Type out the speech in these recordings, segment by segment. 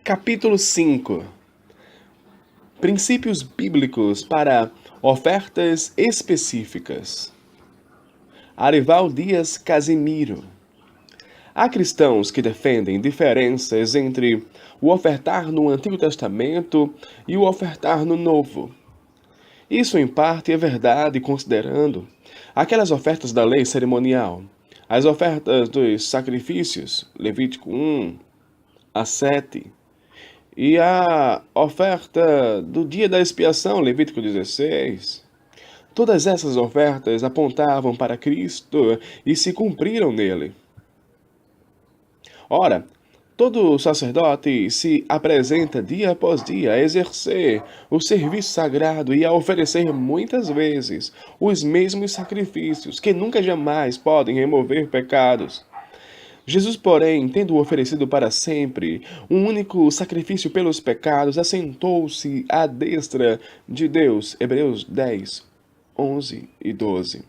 Capítulo 5. Princípios bíblicos para ofertas específicas. Arival Dias Casimiro. Há cristãos que defendem diferenças entre o ofertar no Antigo Testamento e o ofertar no Novo. Isso, em parte, é verdade considerando aquelas ofertas da lei cerimonial, as ofertas dos sacrifícios, Levítico 1 a 7, e a oferta do dia da expiação, Levítico 16. Todas essas ofertas apontavam para Cristo e se cumpriram nele. Ora, todo sacerdote se apresenta dia após dia a exercer o serviço sagrado e a oferecer muitas vezes os mesmos sacrifícios que nunca jamais podem remover pecados. Jesus, porém, tendo oferecido para sempre um único sacrifício pelos pecados, assentou-se à destra de Deus. Hebreus 10, 11 e 12.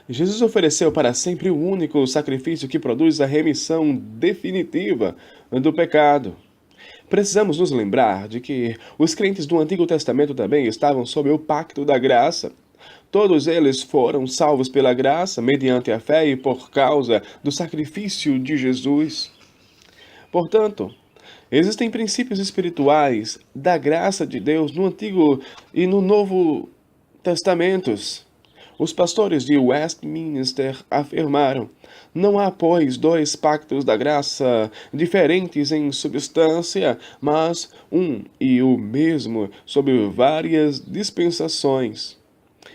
Jesus ofereceu para sempre o único sacrifício que produz a remissão definitiva do pecado. Precisamos nos lembrar de que os crentes do Antigo Testamento também estavam sob o pacto da graça. Todos eles foram salvos pela graça, mediante a fé e por causa do sacrifício de Jesus. Portanto, existem princípios espirituais da graça de Deus no Antigo e no Novo Testamentos. Os pastores de Westminster afirmaram: não há, pois, dois pactos da graça diferentes em substância, mas um e o mesmo sob várias dispensações.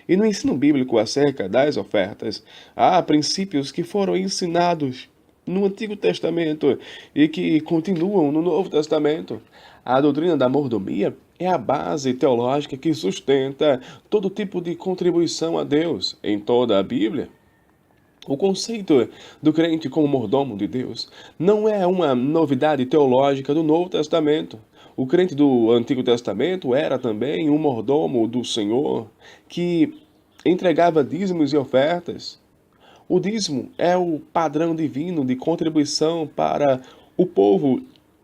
E no ensino bíblico acerca das ofertas, há princípios que foram ensinados no Antigo Testamento e que continuam no Novo Testamento. A doutrina da mordomia é a base teológica que sustenta todo tipo de contribuição a Deus em toda a Bíblia. O conceito do crente como mordomo de Deus não é uma novidade teológica do Novo Testamento. O crente do Antigo Testamento era também um mordomo do Senhor que entregava dízimos e ofertas. O dízimo é o padrão divino de contribuição para o povo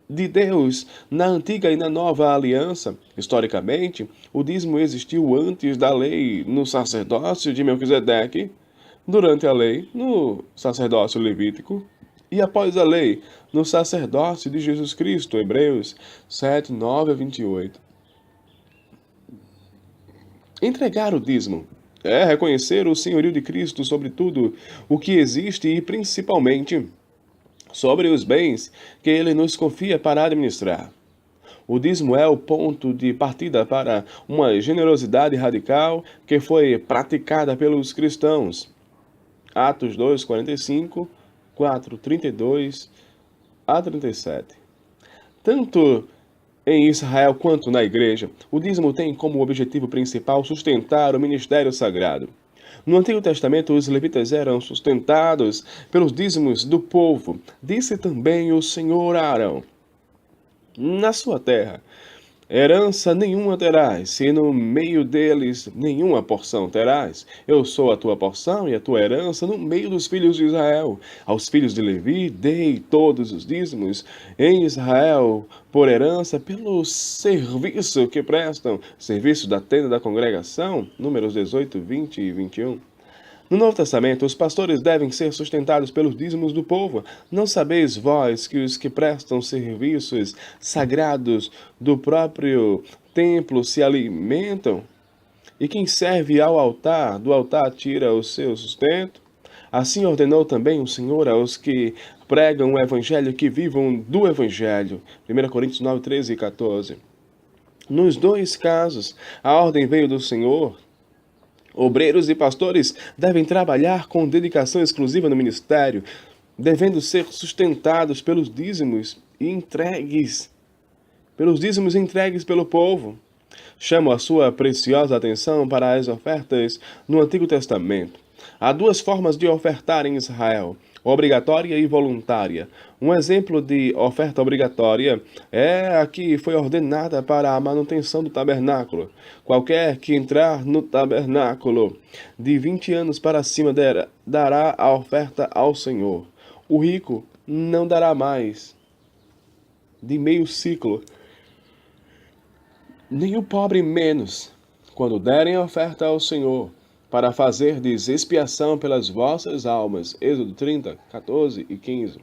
de Deus na antiga e na nova aliança. Historicamente, o dízimo existiu antes da lei no sacerdócio de Melquisedeque, durante a lei no sacerdócio levítico e após a lei no sacerdócio de Jesus Cristo. Hebreus 7, 9 a 28. Entregar o dízimo é reconhecer o senhorio de Cristo sobre tudo o que existe e principalmente sobre os bens que ele nos confia para administrar. O dízimo é o ponto de partida para uma generosidade radical que foi praticada pelos cristãos. Atos 2, 45, 4, 32 a 37. Tanto em Israel quanto na igreja, o dízimo tem como objetivo principal sustentar o ministério sagrado. No Antigo Testamento, os levitas eram sustentados pelos dízimos do povo. Disse também o Senhor a Arão: na sua terra herança nenhuma terás, e no meio deles nenhuma porção terás. Eu sou a tua porção e a tua herança no meio dos filhos de Israel. Aos filhos de Levi dei todos os dízimos em Israel por herança pelo serviço que prestam, serviço da tenda da congregação, Números 18, 20 e 21. No Novo Testamento, os pastores devem ser sustentados pelos dízimos do povo. Não sabeis vós que os que prestam serviços sagrados do próprio templo se alimentam? E quem serve ao altar, do altar tira o seu sustento? Assim ordenou também o Senhor aos que pregam o evangelho que vivam do evangelho. 1 Coríntios 9, 13 e 14. Nos dois casos, a ordem veio do Senhor. Obreiros e pastores devem trabalhar com dedicação exclusiva no ministério, devendo ser sustentados pelos dízimos entregues pelo povo. Chamo a sua preciosa atenção para as ofertas no Antigo Testamento. Há duas formas de ofertar em Israel: obrigatória e voluntária. Um exemplo de oferta obrigatória é a que foi ordenada para a manutenção do tabernáculo. Qualquer que entrar no tabernáculo de 20 anos para cima dará a oferta ao Senhor. O rico não dará mais. de meio ciclo, nem o pobre menos, quando derem oferta ao Senhor, para fazerdes expiação pelas vossas almas. Êxodo 30, 14 e 15.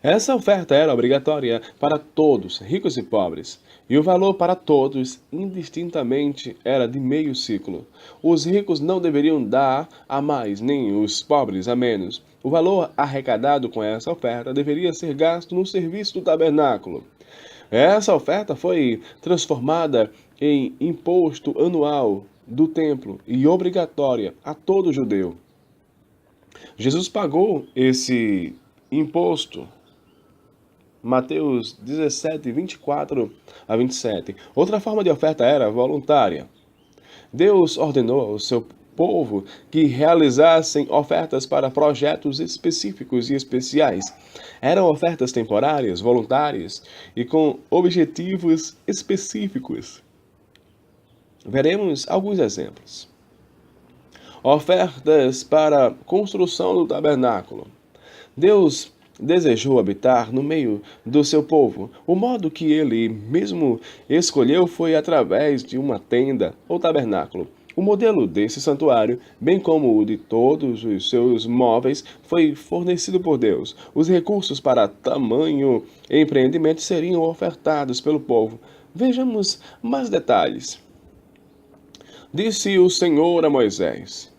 Essa oferta era obrigatória para todos, ricos e pobres, e o valor para todos, indistintamente, era de meio ciclo. Os ricos não deveriam dar a mais, nem os pobres a menos. O valor arrecadado com essa oferta deveria ser gasto no serviço do tabernáculo. Essa oferta foi transformada em imposto anual do templo e obrigatória a todo judeu. Jesus pagou esse imposto. Mateus 17, 24 a 27. Outra forma de oferta era voluntária. Deus ordenou ao seu povo que realizassem ofertas para projetos específicos e especiais. Eram ofertas temporárias, voluntárias e com objetivos específicos. Veremos alguns exemplos. Ofertas para construção do tabernáculo. Deus desejou habitar no meio do seu povo. O modo que ele mesmo escolheu foi através de uma tenda ou tabernáculo. O modelo desse santuário, bem como o de todos os seus móveis, foi fornecido por Deus. Os recursos para tamanho empreendimento seriam ofertados pelo povo. Vejamos mais detalhes. Disse o Senhor a Moisés: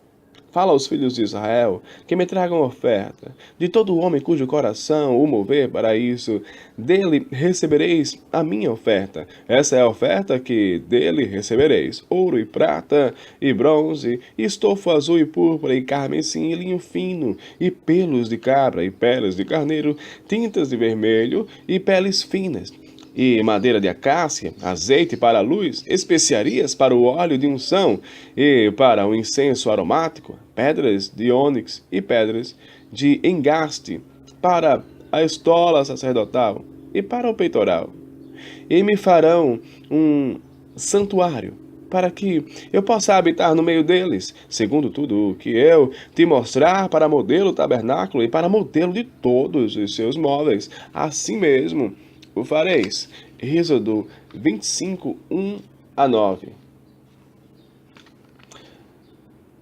Fala aos filhos de Israel que me tragam oferta. De todo homem cujo coração o mover para isso, dele recebereis a minha oferta. Essa é a oferta que dele recebereis: ouro e prata e bronze, e estofo azul e púrpura e carmesim e linho fino, e pelos de cabra e peles de carneiro, tintas de vermelho e peles finas, e madeira de acácia, azeite para a luz, especiarias para o óleo de unção e para o incenso aromático, pedras de ônix e pedras de engaste para a estola sacerdotal e para o peitoral. E me farão um santuário, para que eu possa habitar no meio deles, segundo tudo o que eu te mostrar, para modelo tabernáculo e para modelo de todos os seus móveis. Assim mesmo o fareis. Êxodo 25, 1 a 9.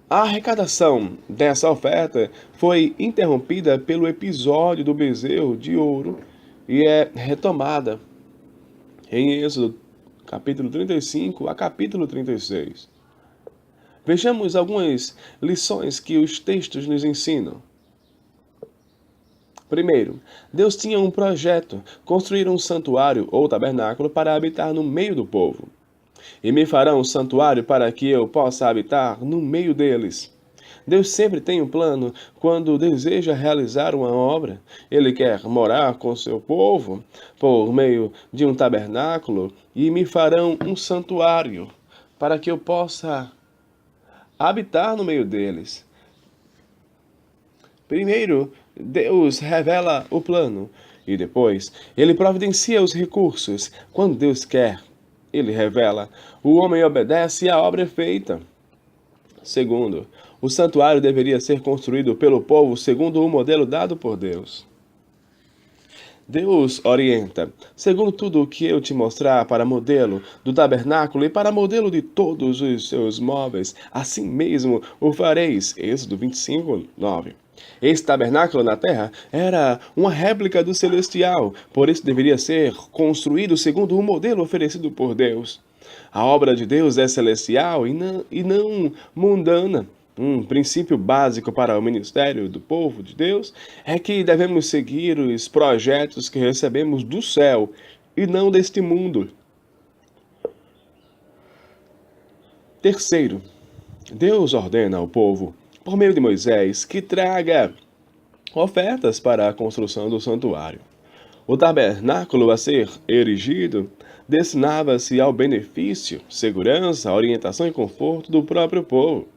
A arrecadação dessa oferta foi interrompida pelo episódio do bezerro de ouro e é retomada em Êxodo capítulo 35 a capítulo 36. Vejamos algumas lições que os textos nos ensinam. Primeiro, Deus tinha um projeto: construir um santuário ou tabernáculo para habitar no meio do povo. E me farão um santuário para que eu possa habitar no meio deles. Deus sempre tem um plano quando deseja realizar uma obra. Ele quer morar com seu povo por meio de um tabernáculo, e me farão um santuário para que eu possa habitar no meio deles. Primeiro, Deus revela o plano e depois ele providencia os recursos. Quando Deus quer, ele revela. O homem obedece e a obra é feita. Segundo, o santuário deveria ser construído pelo povo segundo o modelo dado por Deus. Deus orienta, segundo tudo o que eu te mostrar, para modelo do tabernáculo e para modelo de todos os seus móveis. Assim mesmo o fareis. Êxodo 25, 9. Esse tabernáculo na terra era uma réplica do celestial, por isso deveria ser construído segundo o modelo oferecido por Deus. A obra de Deus é celestial e não mundana. Um princípio básico para o ministério do povo de Deus é que devemos seguir os projetos que recebemos do céu e não deste mundo. Terceiro, Deus ordena ao povo, por meio de Moisés, que traga ofertas para a construção do santuário. O tabernáculo a ser erigido destinava-se ao benefício, segurança, orientação e conforto do próprio povo.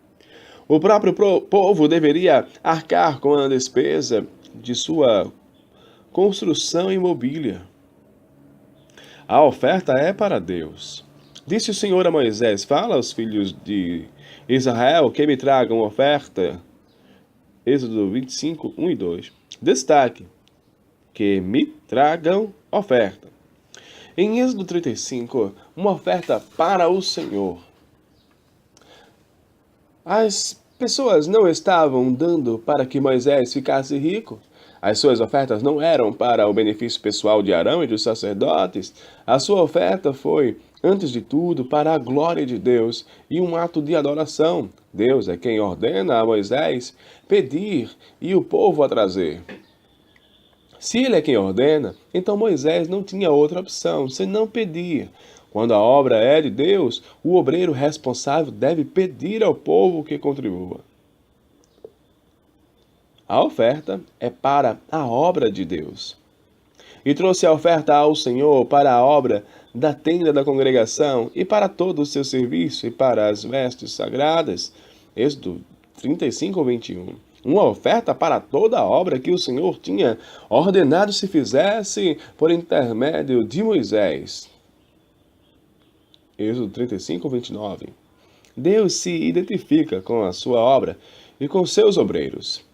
O próprio povo deveria arcar com a despesa de sua construção e mobília. A oferta é para Deus. Disse o Senhor a Moisés: Fala aos filhos de Israel que me tragam oferta. Êxodo 25, 1 e 2. Destaque que me tragam oferta. Em Êxodo 35, uma oferta para o Senhor. As pessoas não estavam dando para que Moisés ficasse rico. As suas ofertas não eram para o benefício pessoal de Arão e dos sacerdotes. A sua oferta foi, antes de tudo, para a glória de Deus e um ato de adoração. Deus é quem ordena a Moisés pedir e o povo a trazer. Se ele é quem ordena, então Moisés não tinha outra opção senão pedir. Quando a obra é de Deus, o obreiro responsável deve pedir ao povo que contribua. A oferta é para a obra de Deus. E trouxe a oferta ao Senhor para a obra da tenda da congregação e para todo o seu serviço e para as vestes sagradas. Êxodo 35, 21. Uma oferta para toda a obra que o Senhor tinha ordenado se fizesse por intermédio de Moisés. Êxodo 35, 29. Deus se identifica com a sua obra e com seus obreiros.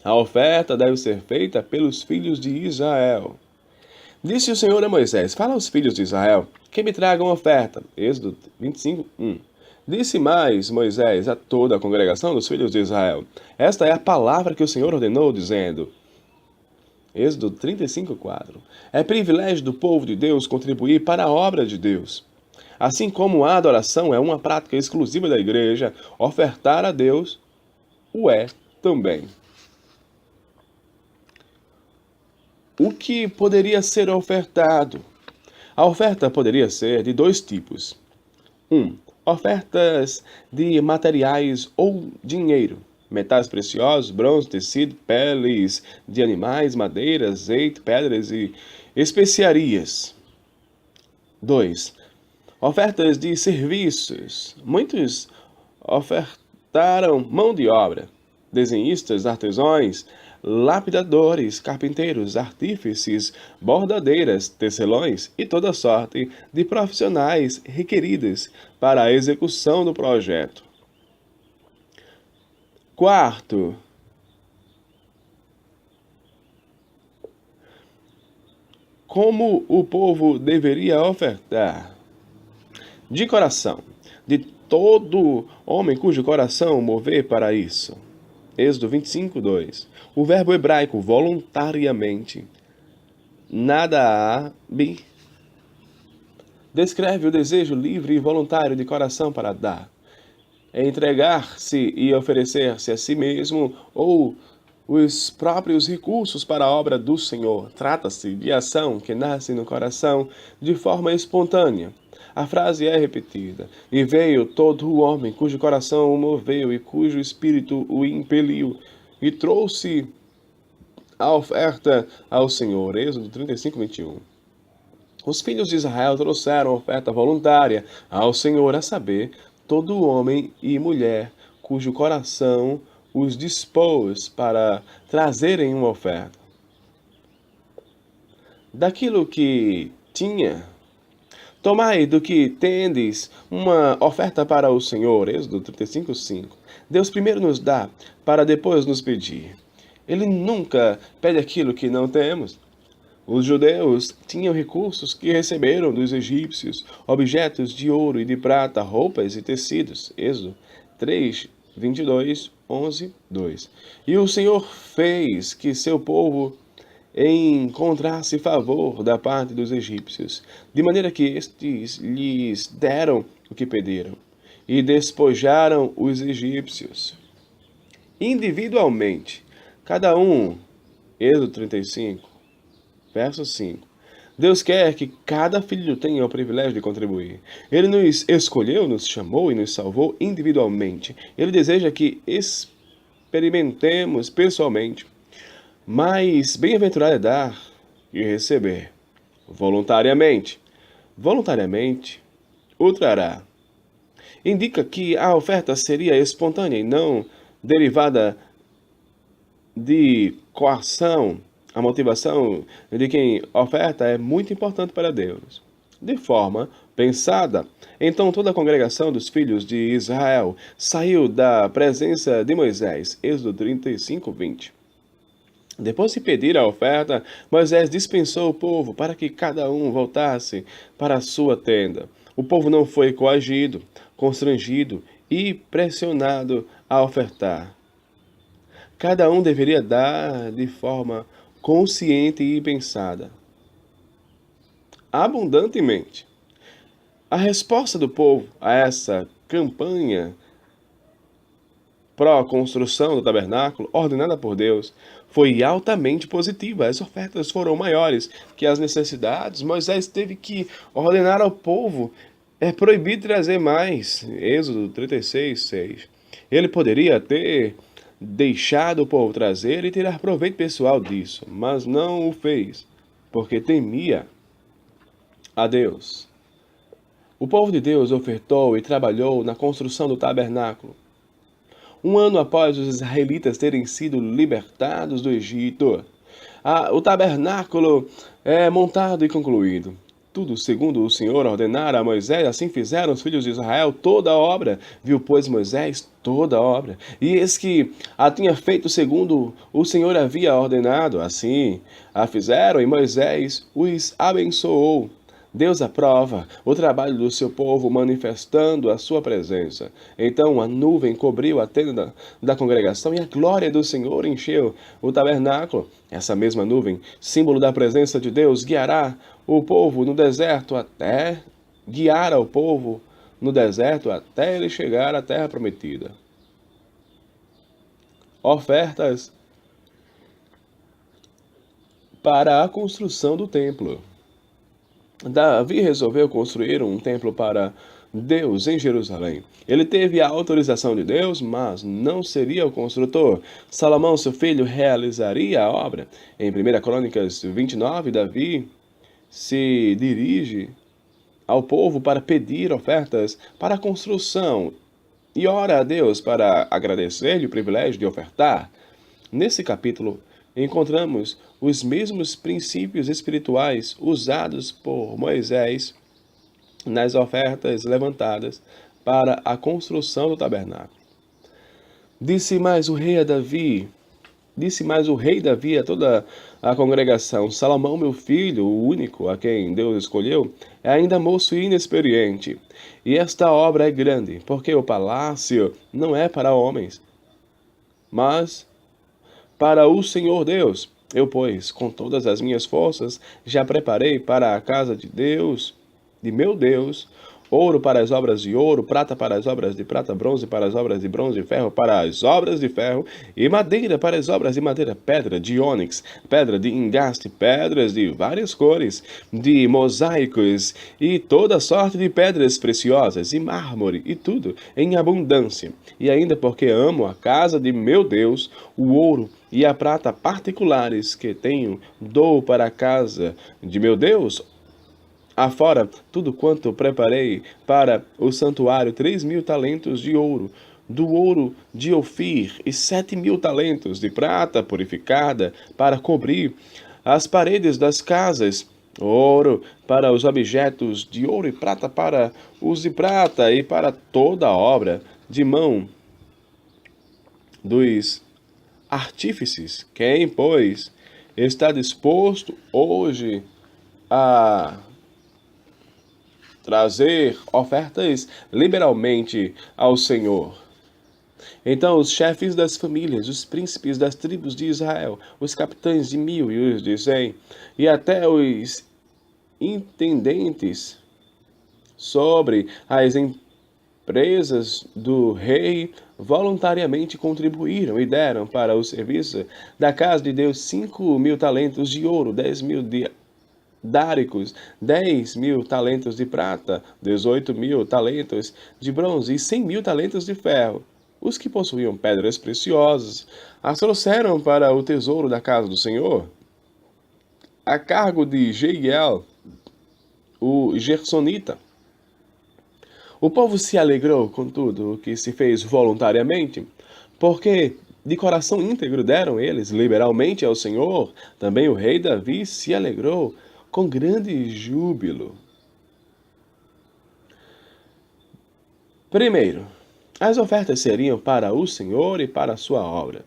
A oferta deve ser feita pelos filhos de Israel. Disse o Senhor a Moisés: fala aos filhos de Israel que me tragam oferta. Êxodo 25, 1. Disse mais Moisés a toda a congregação dos filhos de Israel: esta é a palavra que o Senhor ordenou, dizendo. Êxodo 35, 4. É privilégio do povo de Deus contribuir para a obra de Deus. Assim como a adoração é uma prática exclusiva da igreja, ofertar a Deus o é também. O que poderia ser ofertado? A oferta poderia ser de dois tipos. 1. Ofertas de materiais ou dinheiro, metais preciosos, bronze, tecido, peles de animais, madeira, azeite, pedras e especiarias. 2. Ofertas de serviços. Muitos ofertaram mão de obra, desenhistas, artesãos, lapidadores, carpinteiros, artífices, bordadeiras, tecelões e toda sorte de profissionais requeridos para a execução do projeto. 4. Como o povo deveria ofertar? De coração, de todo homem cujo coração mover para isso. Êxodo 25, 2. O verbo hebraico voluntariamente, nadaab, descreve o desejo livre e voluntário de coração para dar. É entregar-se e oferecer-se a si mesmo ou os próprios recursos para a obra do Senhor. Trata-se de ação que nasce no coração de forma espontânea. A frase é repetida. E veio todo o homem cujo coração o moveu e cujo espírito o impeliu, e trouxe a oferta ao Senhor. Êxodo 35, 21. Os filhos de Israel trouxeram oferta voluntária ao Senhor, a saber, todo homem e mulher cujo coração os dispôs para trazerem uma oferta. Daquilo que tinha, tomai do que tendes uma oferta para o Senhor. Êxodo 35, 5. Deus primeiro nos dá, para depois nos pedir. Ele nunca pede aquilo que não temos. Os judeus tinham recursos que receberam dos egípcios, objetos de ouro e de prata, roupas e tecidos. Êxodo 3, 22, 11, 2. E o Senhor fez que seu povo encontrasse favor da parte dos egípcios, de maneira que estes lhes deram o que pediram, e despojaram os egípcios. Individualmente, cada um, Êxodo 35, verso 5. Deus quer que cada filho tenha o privilégio de contribuir. Ele nos escolheu, nos chamou e nos salvou individualmente. Ele deseja que experimentemos pessoalmente. Mas bem-aventurado é dar e receber. Voluntariamente. Voluntariamente, o trará. Indica que a oferta seria espontânea e não derivada de coação. A motivação de quem oferta é muito importante para Deus. De forma pensada, então toda a congregação dos filhos de Israel saiu da presença de Moisés. Êxodo 35, 20. Depois de pedir a oferta, Moisés dispensou o povo para que cada um voltasse para a sua tenda. O povo não foi coagido, constrangido e pressionado a ofertar. Cada um deveria dar de forma consciente e pensada, abundantemente. A resposta do povo a essa campanha pró-construção do tabernáculo, ordenada por Deus, foi altamente positiva. As ofertas foram maiores que as necessidades. Moisés teve que ordenar ao povo proibir trazer mais. Êxodo 36, 6. Ele poderia ter deixado o povo trazer e tirar proveito pessoal disso, mas não o fez, porque temia a Deus. O povo de Deus ofertou e trabalhou na construção do tabernáculo. Um ano após os israelitas terem sido libertados do Egito, o tabernáculo é montado e concluído. Tudo segundo o Senhor ordenara a Moisés, assim fizeram os filhos de Israel toda a obra. Viu, pois, Moisés toda a obra. E eis que a tinha feito segundo o Senhor havia ordenado. Assim a fizeram, e Moisés os abençoou. Deus aprova o trabalho do seu povo, manifestando a sua presença. Então a nuvem cobriu a tenda da congregação e a glória do Senhor encheu o tabernáculo. Essa mesma nuvem, símbolo da presença de Deus, guiará o povo no deserto até guiar o povo no deserto até ele chegar à terra prometida. Ofertas para a construção do templo. Davi resolveu construir um templo para Deus em Jerusalém. Ele teve a autorização de Deus, mas não seria o construtor. Salomão, seu filho, realizaria a obra. Em 1 Crônicas 29, Davi se dirige ao povo para pedir ofertas para a construção e ora a Deus para agradecer-lhe o privilégio de ofertar. Nesse capítulo, encontramos os mesmos princípios espirituais usados por Moisés nas ofertas levantadas para a construção do tabernáculo. Disse mais o rei Davi a toda a congregação: Salomão, meu filho, o único a quem Deus escolheu, é ainda moço e inexperiente. E esta obra é grande, porque o palácio não é para homens, mas para o Senhor Deus. Eu, pois, com todas as minhas forças, já preparei para a casa de Deus, de meu Deus, ouro para as obras de ouro, prata para as obras de prata, bronze para as obras de bronze, ferro para as obras de ferro, e madeira para as obras de madeira, pedra de ônix, pedra de engaste, pedras de várias cores, de mosaicos, e toda sorte de pedras preciosas, e mármore, e tudo em abundância. E ainda porque amo a casa de meu Deus, o ouro e a prata particulares que tenho, dou para a casa de meu Deus. Afora tudo quanto preparei para o santuário, 3.000 talentos de ouro, do ouro de Ofir, e 7.000 talentos de prata purificada, para cobrir as paredes das casas, ouro para os objetos de ouro e prata para os de prata, e para toda a obra de mão dos artífices. Quem, pois, está disposto hoje a trazer ofertas liberalmente ao Senhor? Então os chefes das famílias, os príncipes das tribos de Israel, os capitães de 1.000 e os de 100, e até os intendentes sobre as empresas do rei, voluntariamente contribuíram e deram para o serviço da casa de Deus 5.000 talentos de ouro, 10.000 de dáricos, 10.000 talentos de prata, 18.000 talentos de bronze e 100.000 talentos de ferro. Os que possuíam pedras preciosas as trouxeram para o tesouro da casa do Senhor, a cargo de Jeiel, o Gersonita. O povo se alegrou com tudo o que se fez voluntariamente, porque de coração íntegro deram eles liberalmente ao Senhor. Também o rei Davi se alegrou com grande júbilo. Primeiro, as ofertas seriam para o Senhor e para a sua obra.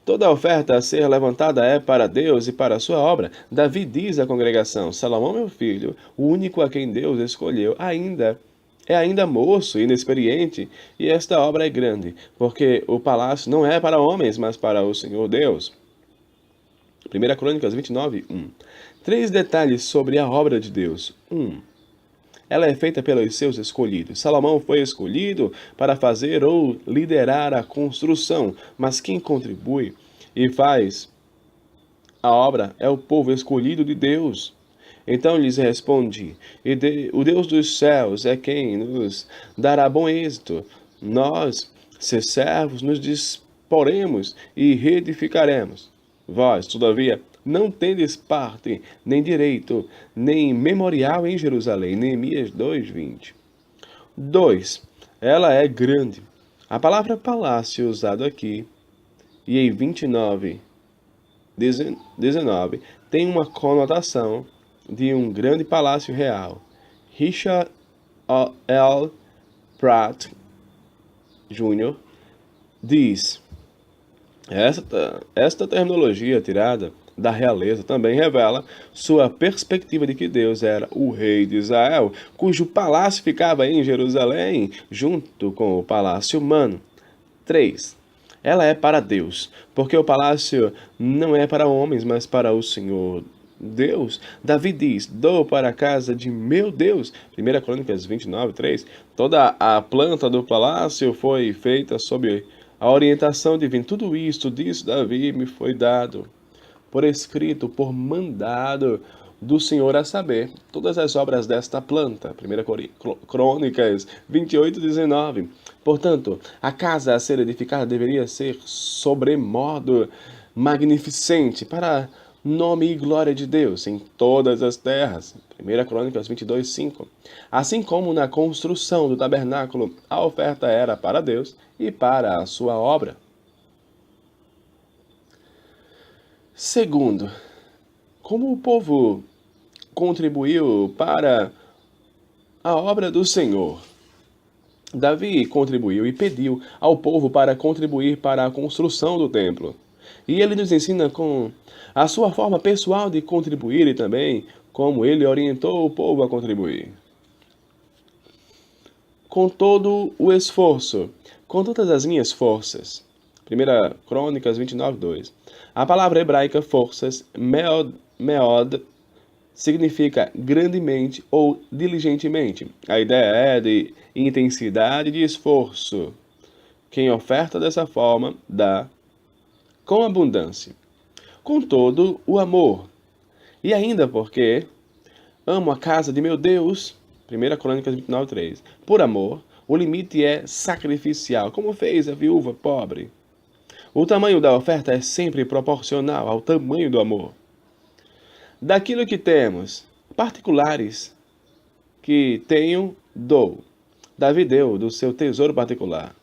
Toda oferta a ser levantada é para Deus e para a sua obra. Davi diz à congregação: Salomão, meu filho, o único a quem Deus escolheu, ainda moço e inexperiente, e esta obra é grande, porque o palácio não é para homens, mas para o Senhor Deus. 1 Crônicas 29, 1. Três detalhes sobre a obra de Deus. 1. Ela é feita pelos seus escolhidos. Salomão foi escolhido para fazer ou liderar a construção, mas quem contribui e faz a obra é o povo escolhido de Deus. Então lhes respondi: o Deus dos céus é quem nos dará bom êxito. Nós, seus servos, nos disporemos e reedificaremos. Vós, todavia, não tendes parte, nem direito, nem memorial em Jerusalém. Neemias 2:20. 2. Ela é grande. A palavra palácio usada aqui e em 19, tem uma conotação de um grande palácio real. Richard L. Pratt Jr. diz: esta terminologia tirada da realeza também revela sua perspectiva de que Deus era o rei de Israel, cujo palácio ficava em Jerusalém, junto com o palácio humano. 3. Ela é para Deus, porque o palácio não é para homens, mas para o Senhor Deus. Davi diz: dou para a casa de meu Deus. 1 Crônicas 29, 3. Toda a planta do palácio foi feita sob a orientação divina. Tudo isto, diz Davi, me foi dado por escrito, por mandado do Senhor, a saber, todas as obras desta planta. 1 Crônicas 28, 19. Portanto, a casa a ser edificada deveria ser sobremodo magnificente para nome e glória de Deus em todas as terras. 1 Crônicas 22, 5. Assim como na construção do tabernáculo, a oferta era para Deus e para a sua obra. Segundo, como o povo contribuiu para a obra do Senhor. Davi contribuiu e pediu ao povo para contribuir para a construção do templo. E ele nos ensina com a sua forma pessoal de contribuir e também como ele orientou o povo a contribuir. Com todo o esforço, com todas as minhas forças. 1 Crônicas 29, 2. A palavra hebraica forças, meod, significa grandemente ou diligentemente. A ideia é de intensidade de esforço. Quem oferta dessa forma dá com abundância, com todo o amor. E ainda porque amo a casa de meu Deus. 1 Crônicas 29, 3. Por amor, o limite é sacrificial, como fez a viúva pobre. O tamanho da oferta é sempre proporcional ao tamanho do amor. Daquilo que temos, particulares que tenho, dou. Davi deu do seu tesouro particular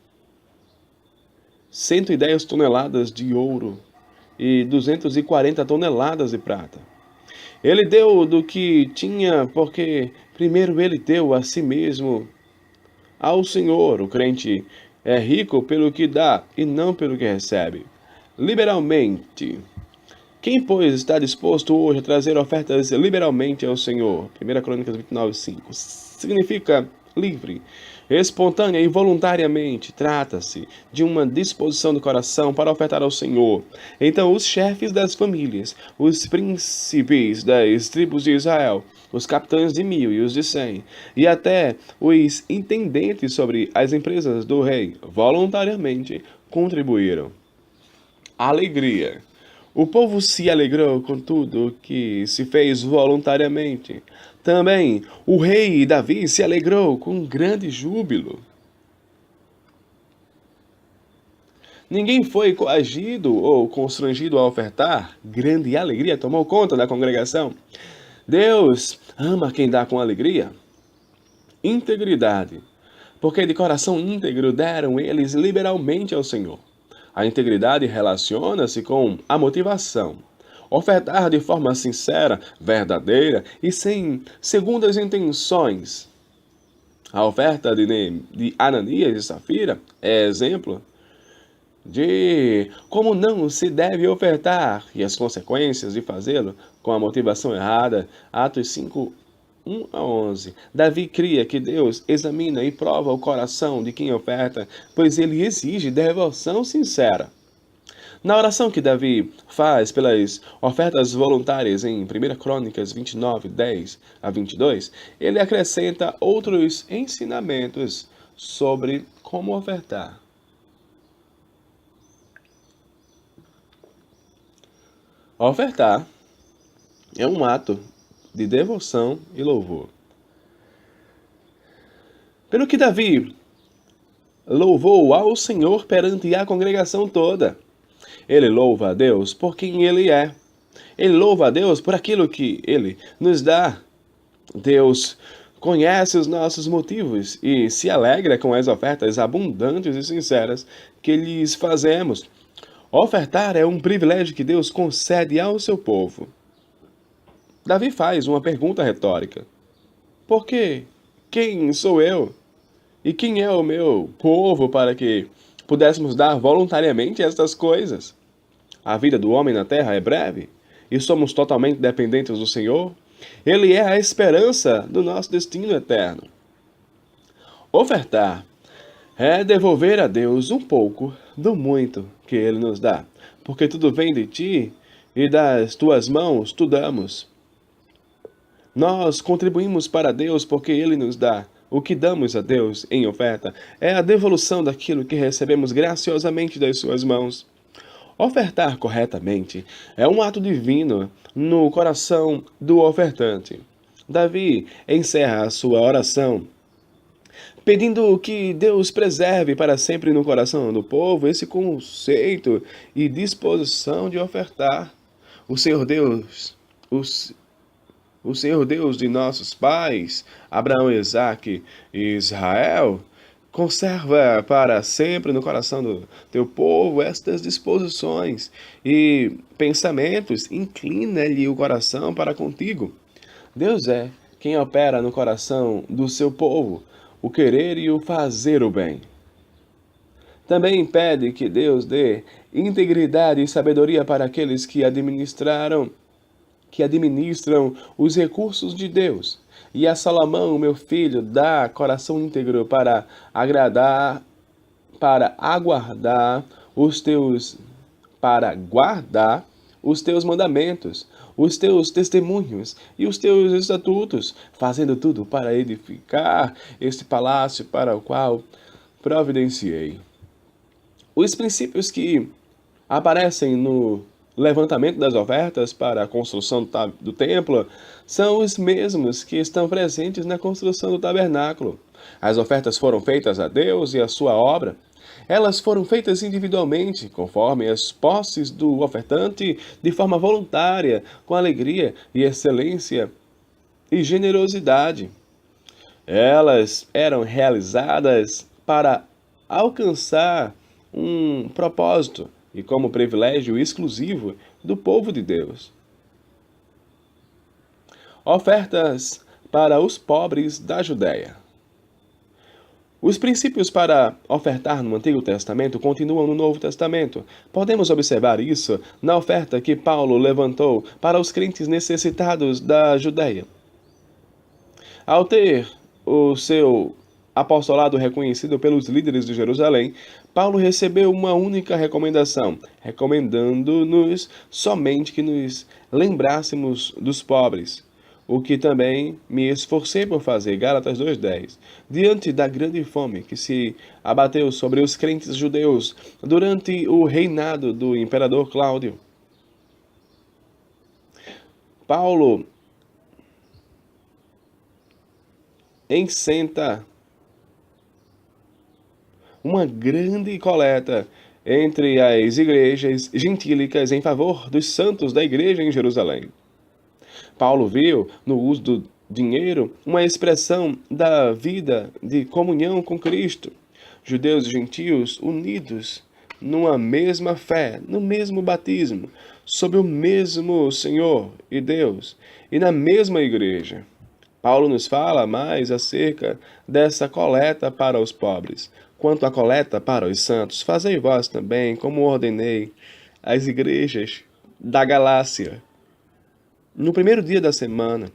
110 toneladas de ouro e 240 toneladas de prata. Ele deu do que tinha, porque primeiro ele deu a si mesmo ao Senhor. O crente é rico pelo que dá e não pelo que recebe. Liberalmente. Quem, pois, está disposto hoje a trazer ofertas liberalmente ao Senhor? 1 Crônicas 29, 5. Significa livre, espontânea e voluntariamente. Trata-se de uma disposição do coração para ofertar ao Senhor. Então, os chefes das famílias, os príncipes das tribos de Israel, os capitães de 1000 e os de 100, e até os intendentes sobre as empresas do rei, voluntariamente contribuíram. Alegria. O povo se alegrou com tudo que se fez voluntariamente. Também o rei Davi se alegrou com grande júbilo. Ninguém foi coagido ou constrangido a ofertar. Grande alegria tomou conta da congregação. Deus ama quem dá com alegria. Integridade. Porque de coração íntegro deram eles liberalmente ao Senhor. A integridade relaciona-se com a motivação. Ofertar de forma sincera, verdadeira e sem segundas intenções. A oferta de Ananias e Safira é exemplo de como não se deve ofertar e as consequências de fazê-lo com a motivação errada. Atos 5, 1 a 11. Davi cria que Deus examina e prova o coração de quem oferta, pois ele exige devoção sincera. Na oração que Davi faz pelas ofertas voluntárias em 1 Crônicas 29, 10 a 22, ele acrescenta outros ensinamentos sobre como ofertar. Ofertar é um ato de devoção e louvor. Pelo que Davi louvou ao Senhor perante a congregação toda. Ele louva a Deus por quem Ele é. Ele louva a Deus por aquilo que Ele nos dá. Deus conhece os nossos motivos e se alegra com as ofertas abundantes e sinceras que lhes fazemos. Ofertar é um privilégio que Deus concede ao seu povo. Davi faz uma pergunta retórica. Por quê? Quem sou eu? E quem é o meu povo para que pudéssemos dar voluntariamente estas coisas? A vida do homem na terra é breve e somos totalmente dependentes do Senhor. Ele é a esperança do nosso destino eterno. Ofertar é devolver a Deus um pouco do muito que Ele nos dá, porque tudo vem de Ti e das Tuas mãos tu damos. Nós contribuímos para Deus porque Ele nos dá. O que damos a Deus em oferta é a devolução daquilo que recebemos graciosamente das Suas mãos. Ofertar corretamente é um ato divino no coração do ofertante. Davi encerra a sua oração pedindo que Deus preserve para sempre no coração do povo esse conceito e disposição de ofertar. O Senhor Deus, o Senhor Deus de nossos pais, Abraão, Isaque e Israel, conserva para sempre no coração do teu povo estas disposições e pensamentos, inclina-lhe o coração para contigo. Deus é quem opera no coração do seu povo o querer e o fazer o bem. Também pede que Deus dê integridade e sabedoria para aqueles que administram os recursos de Deus. E a Salomão, meu filho, dá coração íntegro para aguardar os teus, para guardar os teus mandamentos, os teus testemunhos e os teus estatutos, fazendo tudo para edificar este palácio para o qual providenciei. Os princípios que aparecem no levantamento das ofertas para a construção do templo são os mesmos que estão presentes na construção do tabernáculo. As ofertas foram feitas a Deus e a sua obra. Elas foram feitas individualmente, conforme as posses do ofertante, de forma voluntária, com alegria e excelência e generosidade. Elas eram realizadas para alcançar um propósito e como privilégio exclusivo do povo de Deus. Ofertas para os pobres da Judéia. Os princípios para ofertar no Antigo Testamento continuam no Novo Testamento. Podemos observar isso na oferta que Paulo levantou para os crentes necessitados da Judéia. Ao ter o seu apostolado reconhecido pelos líderes de Jerusalém, Paulo recebeu uma única recomendação, recomendando-nos somente que nos lembrássemos dos pobres, o que também me esforcei por fazer, Gálatas 2:10, diante da grande fome que se abateu sobre os crentes judeus durante o reinado do imperador Cláudio. Paulo incenta uma grande coleta entre as igrejas gentílicas em favor dos santos da igreja em Jerusalém. Paulo viu no uso do dinheiro uma expressão da vida de comunhão com Cristo. Judeus e gentios unidos numa mesma fé, no mesmo batismo, sob o mesmo Senhor e Deus, e na mesma igreja. Paulo nos fala mais acerca dessa coleta para os pobres. Quanto à coleta para os santos, fazei vós também, como ordenei às igrejas da Galácia. No primeiro dia da semana,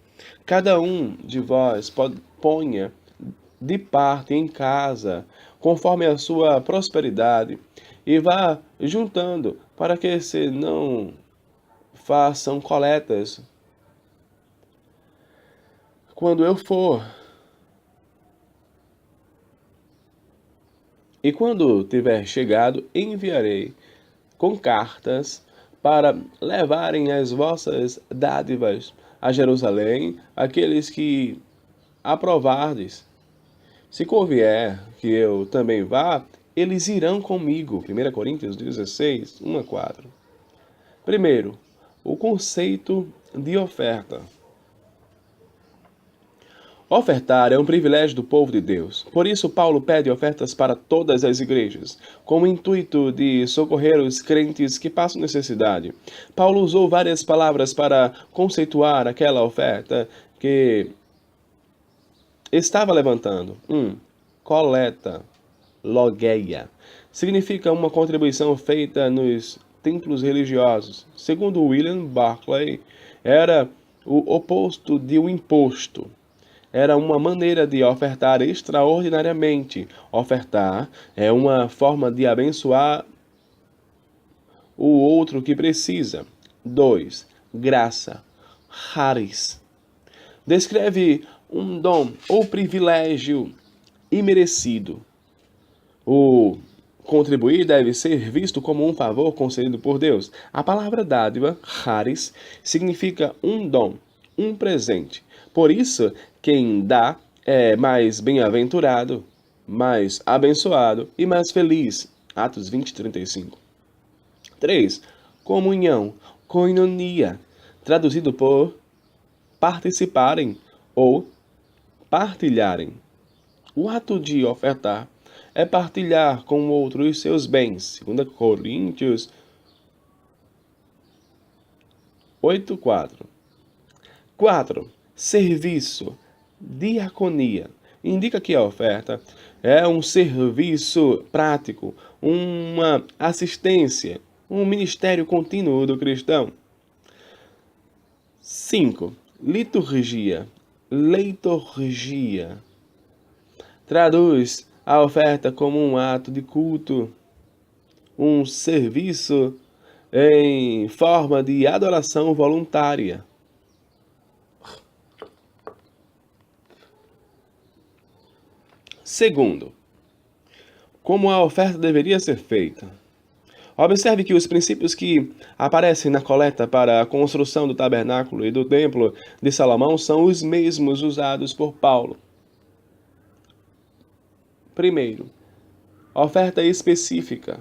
cada um de vós ponha de parte em casa, conforme a sua prosperidade, e vá juntando, para que se não façam coletas quando eu for. E quando tiver chegado, enviarei com cartas para levarem as vossas dádivas a Jerusalém, aqueles que aprovardes. Se convier que eu também vá, eles irão comigo. 1 Coríntios 16, 1 a 4. Primeiro, o conceito de oferta. Ofertar é um privilégio do povo de Deus. Por isso, Paulo pede ofertas para todas as igrejas, com o intuito de socorrer os crentes que passam necessidade. Paulo usou várias palavras para conceituar aquela oferta que estava levantando. Coleta, logeia. Significa uma contribuição feita nos templos religiosos. Segundo William Barclay, era o oposto de um imposto. Era uma maneira de ofertar extraordinariamente. Ofertar é uma forma de abençoar o outro que precisa. 2. Graça. Charis. Descreve um dom ou privilégio imerecido. O contribuir deve ser visto como um favor concedido por Deus. A palavra dádiva, charis, significa um dom, um presente. Por isso, quem dá é mais bem-aventurado, mais abençoado e mais feliz. Atos 20, 35. 3. Comunhão, koinonia, traduzido por participarem ou partilharem. O ato de ofertar é partilhar com o outro os seus bens. 2 Coríntios 8:4. 4. Serviço, diaconia. Indica que a oferta é um serviço prático, uma assistência, um ministério contínuo do cristão. 5. Liturgia, leiturgia. Traduz a oferta como um ato de culto, um serviço em forma de adoração voluntária. Segundo, como a oferta deveria ser feita. Observe que os princípios que aparecem na coleta para a construção do tabernáculo e do templo de Salomão são os mesmos usados por Paulo. Primeiro, oferta específica,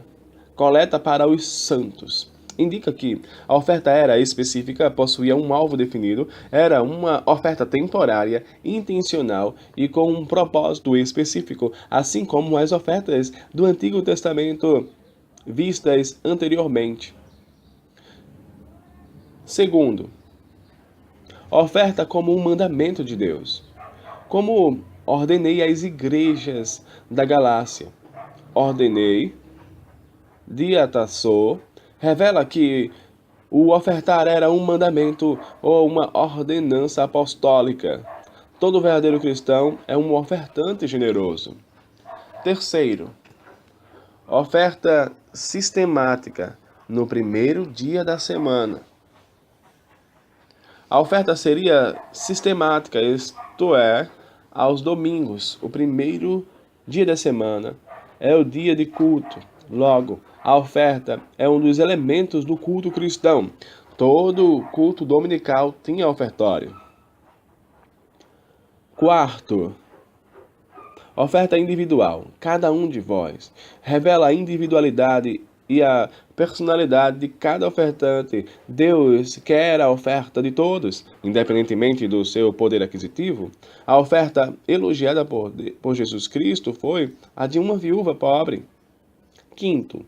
coleta para os santos. Indica que a oferta era específica, possuía um alvo definido, era uma oferta temporária, intencional e com um propósito específico, assim como as ofertas do Antigo Testamento vistas anteriormente. Segundo, oferta como um mandamento de Deus. Como ordenei às igrejas da Galácia. Ordenei, diatassou, revela que o ofertar era um mandamento ou uma ordenança apostólica. Todo verdadeiro cristão é um ofertante generoso. Terceiro, oferta sistemática no primeiro dia da semana. A oferta seria sistemática, isto é, aos domingos. O primeiro dia da semana é o dia de culto. Logo, a oferta é um dos elementos do culto cristão. Todo culto dominical tinha ofertório. Quarto, oferta individual. Cada um de vós revela a individualidade e a personalidade de cada ofertante. Deus quer a oferta de todos, independentemente do seu poder aquisitivo. A oferta elogiada por Jesus Cristo foi a de uma viúva pobre. Quinto,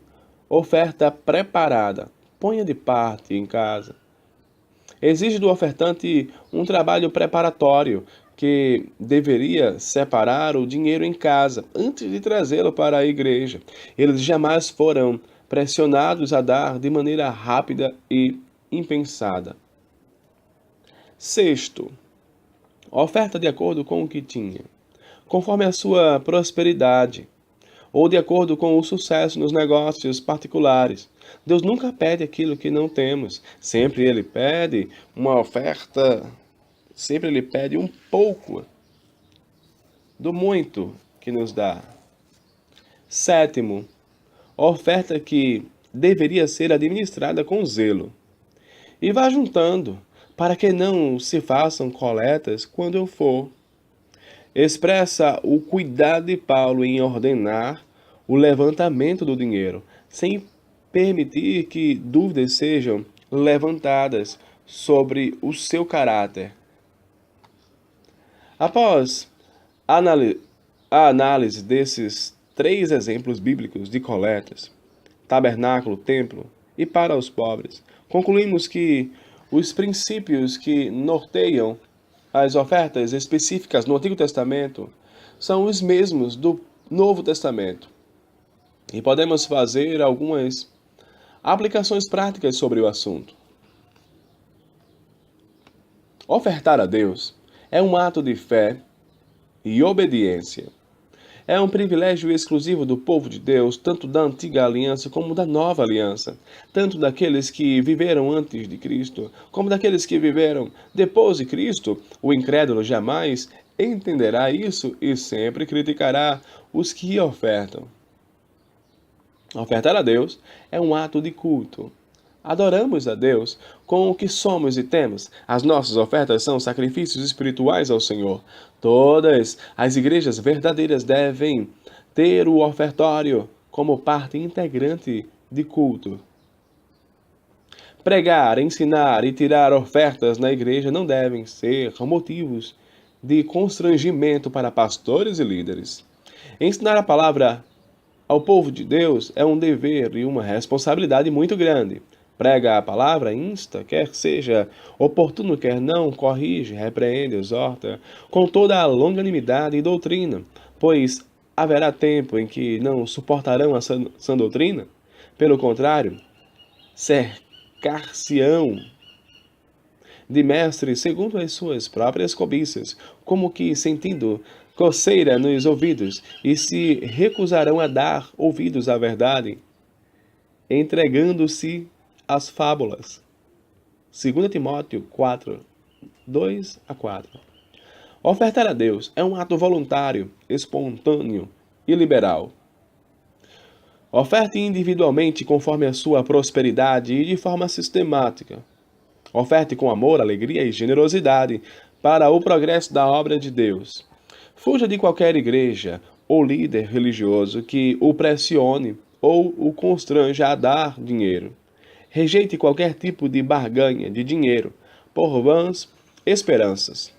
oferta preparada. Ponha de parte em casa. Exige do ofertante um trabalho preparatório que deveria separar o dinheiro em casa antes de trazê-lo para a igreja. Eles jamais foram pressionados a dar de maneira rápida e impensada. Sexto, oferta de acordo com o que tinha, conforme a sua prosperidade, ou de acordo com o sucesso nos negócios particulares. Deus nunca pede aquilo que não temos. Sempre Ele pede uma oferta, sempre Ele pede um pouco do muito que nos dá. Sétimo, oferta que deveria ser administrada com zelo. E vá juntando, para que não se façam coletas quando eu for. Expressa o cuidado de Paulo em ordenar o levantamento do dinheiro, sem permitir que dúvidas sejam levantadas sobre o seu caráter. Após a análise desses três exemplos bíblicos de coletas, tabernáculo, templo e para os pobres, concluímos que os princípios que norteiam as ofertas específicas no Antigo Testamento são os mesmos do Novo Testamento. E podemos fazer algumas aplicações práticas sobre o assunto. Ofertar a Deus é um ato de fé e obediência. É um privilégio exclusivo do povo de Deus, tanto da antiga aliança como da nova aliança, tanto daqueles que viveram antes de Cristo, como daqueles que viveram depois de Cristo. O incrédulo jamais entenderá isso e sempre criticará os que ofertam. Ofertar a Deus é um ato de culto. Adoramos a Deus com o que somos e temos. As nossas ofertas são sacrifícios espirituais ao Senhor. Todas as igrejas verdadeiras devem ter o ofertório como parte integrante de culto. Pregar, ensinar e tirar ofertas na igreja não devem ser motivos de constrangimento para pastores e líderes. Ensinar a palavra ao povo de Deus é um dever e uma responsabilidade muito grande. Prega a palavra, insta, quer seja oportuno, quer não, corrige, repreende, exorta, com toda a longanimidade e doutrina, pois haverá tempo em que não suportarão a sã doutrina. Pelo contrário, cercar-se-ão de mestres segundo as suas próprias cobiças, como que sentindo coceira nos ouvidos, e se recusarão a dar ouvidos à verdade, entregando-se às fábulas. 2 Timóteo 4, 2 a 4. Ofertar a Deus é um ato voluntário, espontâneo e liberal. Oferte individualmente conforme a sua prosperidade e de forma sistemática. Oferte com amor, alegria e generosidade para o progresso da obra de Deus. Fuja de qualquer igreja ou líder religioso que o pressione ou o constranja a dar dinheiro. Rejeite qualquer tipo de barganha de dinheiro por vãs esperanças.